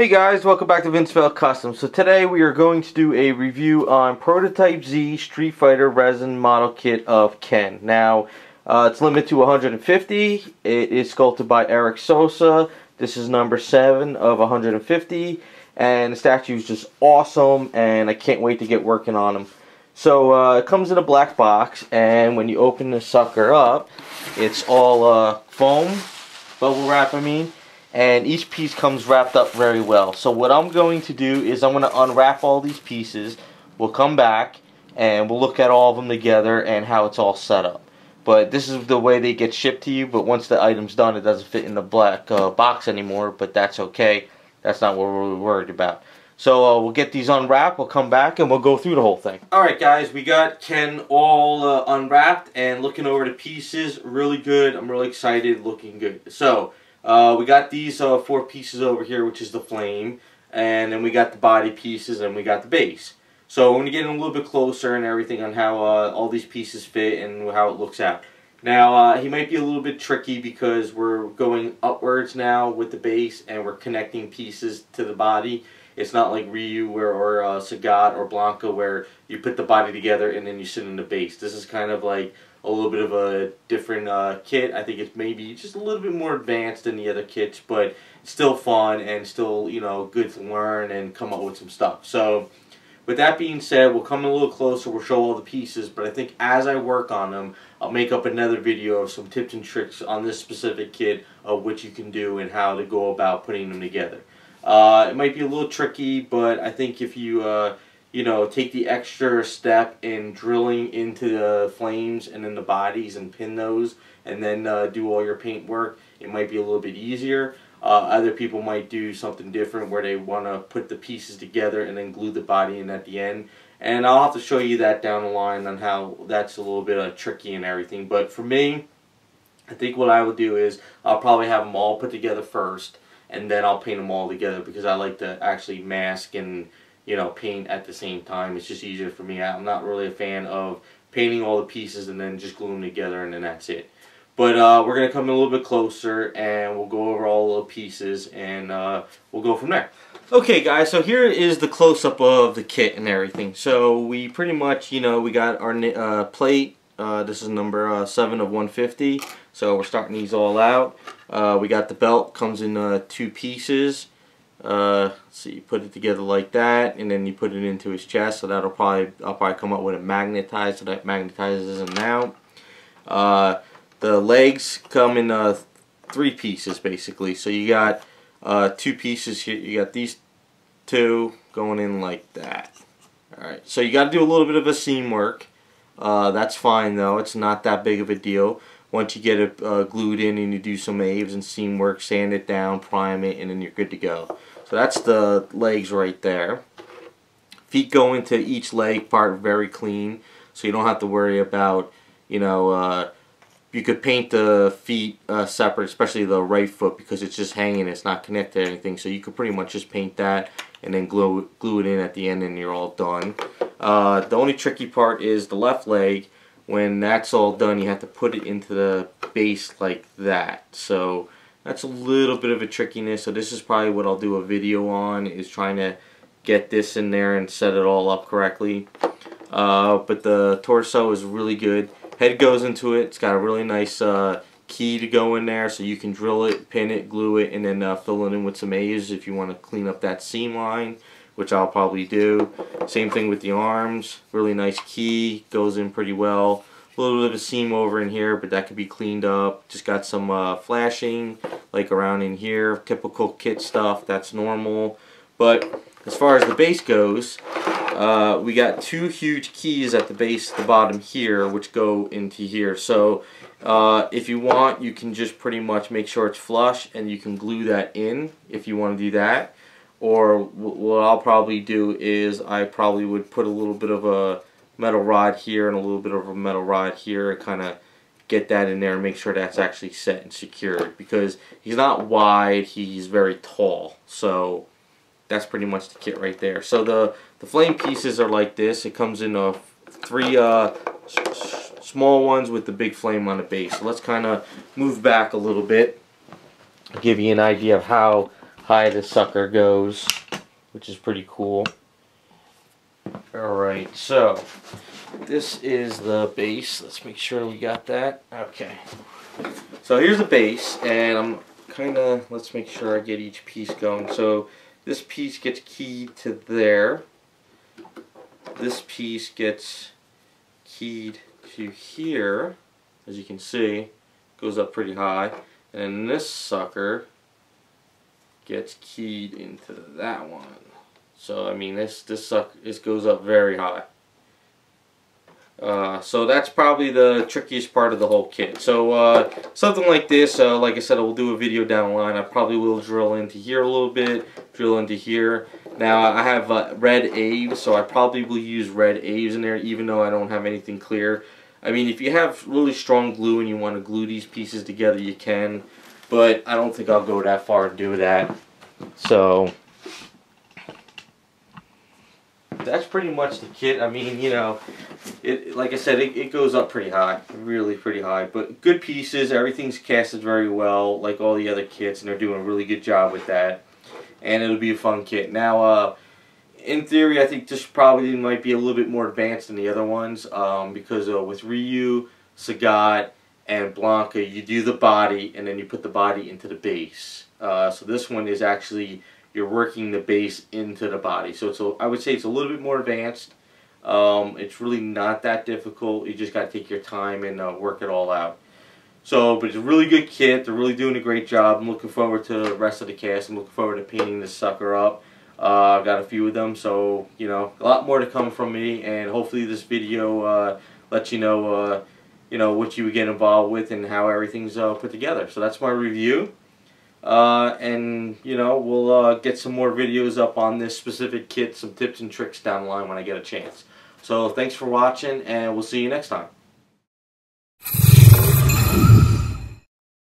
Hey guys, welcome back to Vince-Vell Custom. So today we are going to do a review on PrototypeZ Street Fighter Resin Model Kit of Ken. Now, it's limited to 150. It is sculpted by Eric Sosa. This is number 7 of 150. And the statue is just awesome, and I can't wait to get working on him. So it comes in a black box, and when you open the sucker up, it's all foam, bubble wrap and each piece comes wrapped up very well. So what I'm going to do is I'm going to unwrap all these pieces. We'll come back and we'll look at all of them together and how it's all set up. But this is the way they get shipped to you, but once the item's done it doesn't fit in the black box anymore, but that's okay. That's not what we're really worried about. So we'll get these unwrapped, we'll come back and we'll go through the whole thing. Alright guys, we got Ken all unwrapped and looking over the pieces. Really good. I'm really excited, looking good. So we got these 4 pieces over here, which is the flame, and then we got the body pieces, and we got the base. So we're going to get in a little bit closer and everything on how all these pieces fit and how it looks out. Now, he might be a little bit tricky because we're going upwards now with the base, and we're connecting pieces to the body. It's not like Ryu or Sagat or Blanca where you put the body together and then you sit in the base. This is kind of like a little bit of a different kit. I think it's maybe just a little bit more advanced than the other kits, but still fun and still, you know, good to learn and come up with some stuff. So with that being said, we'll come a little closer, we'll show all the pieces, but I think as I work on them, I'll make up another video of some tips and tricks on this specific kit of what you can do and how to go about putting them together. It might be a little tricky, but I think if you you know, take the extra step in drilling into the flames and then the bodies and pin those and then do all your paint work, it might be a little bit easier. Other people might do something different where they want to put the pieces together and then glue the body in at the end. And I'll have to show you that down the line on how that's a little bit tricky and everything. But for me, I think what I will do is I'll probably have them all put together first, and then I'll paint them all together because I like to actually mask and, you know, paint at the same time. It's just easier for me. I'm not really a fan of painting all the pieces and then just gluing them together and then that's it. But we're going to come a little bit closer and we'll go over all the pieces and we'll go from there. Okay guys, so here is the close-up of the kit and everything. So we pretty much, you know, we got our plate. This is number 7 of 150. So we're starting these all out. We got the belt, comes in 2 pieces. So you put it together like that, and then you put it into his chest. So that'll I'll probably come up with it magnetized, so that magnetizes him now. The legs come in 3 pieces basically. So you got 2 pieces here. You got these 2 going in like that. Alright, so you got to do a little bit of a seam work. That's fine though. It's not that big of a deal. Once you get it glued in and you do some aves and seam work, sand it down, prime it, and then you're good to go. So that's the legs right there. Feet go into each leg part very clean, so you don't have to worry about, you know, you could paint the feet separate, especially the right foot, because it's just hanging, it's not connected to anything. So you could pretty much just paint that and then glue it in at the end and you're all done. The only tricky part is the left leg. When that's all done, you have to put it into the base like that. So that's a little bit of a trickiness. So this is probably what I'll do a video on, is trying to get this in there and set it all up correctly. But the torso is really good. Head goes into it. It's got a really nice key to go in there, so you can drill it, pin it, glue it, and then fill it in with some A's if you want to clean up that seam line, which I'll probably do. Same thing with the arms. Really nice key, goes in pretty well. A little bit of a seam over in here, but that could be cleaned up. Just got some flashing like around in here. Typical kit stuff, that's normal. But as far as the base goes, we got 2 huge keys at the base, the bottom here, which go into here. So if you want, you can just pretty much make sure it's flush and you can glue that in if you want to do that. Or what I'll probably do is I probably would put a little bit of a metal rod here and a little bit of a metal rod here and kind of get that in there and make sure that's actually set and secured, because he's not wide, he's very tall. So that's pretty much the kit right there. So the flame pieces are like this. It comes in 3 small ones with the big flame on the base. So let's kind of move back a little bit, give you an idea of how high this sucker goes, which is pretty cool. Alright, so this is the base. Let's make sure we got that. Okay. So here's the base, and I'm let's make sure I get each piece going. So this piece gets keyed to there. This piece gets keyed to here, as you can see, goes up pretty high, and this sucker gets keyed into that one. So I mean, this goes up very high. So that's probably the trickiest part of the whole kit. So something like this, like I said, I will do a video down the line. I probably will drill into here a little bit, drill into here. Now I have red Aves, so I probably will use red Aves in there, even though I don't have anything clear. I mean, if you have really strong glue and you want to glue these pieces together, you can, but I don't think I'll go that far and do that. So that's pretty much the kit. I mean, you know, like I said, it goes up pretty high, really pretty high. But good pieces, everything's casted very well, like all the other kits, and they're doing a really good job with that. And it'll be a fun kit. Now, in theory, I think this probably might be a little bit more advanced than the other ones, because with Ryu, Sagat, and Blanca, you do the body, and then you put the body into the base. So this one is actually, you're working the base into the body. So I would say it's a little bit more advanced. It's really not that difficult. You just got to take your time and work it all out. So, but it's a really good kit. They're really doing a great job. I'm looking forward to the rest of the cast. I'm looking forward to painting this sucker up. I've got a few of them, so, you know, a lot more to come from me, and hopefully this video lets you know, what you would get involved with and how everything's put together. So that's my review. And, you know, we'll get some more videos up on this specific kit, some tips and tricks down the line when I get a chance. So thanks for watching, and we'll see you next time.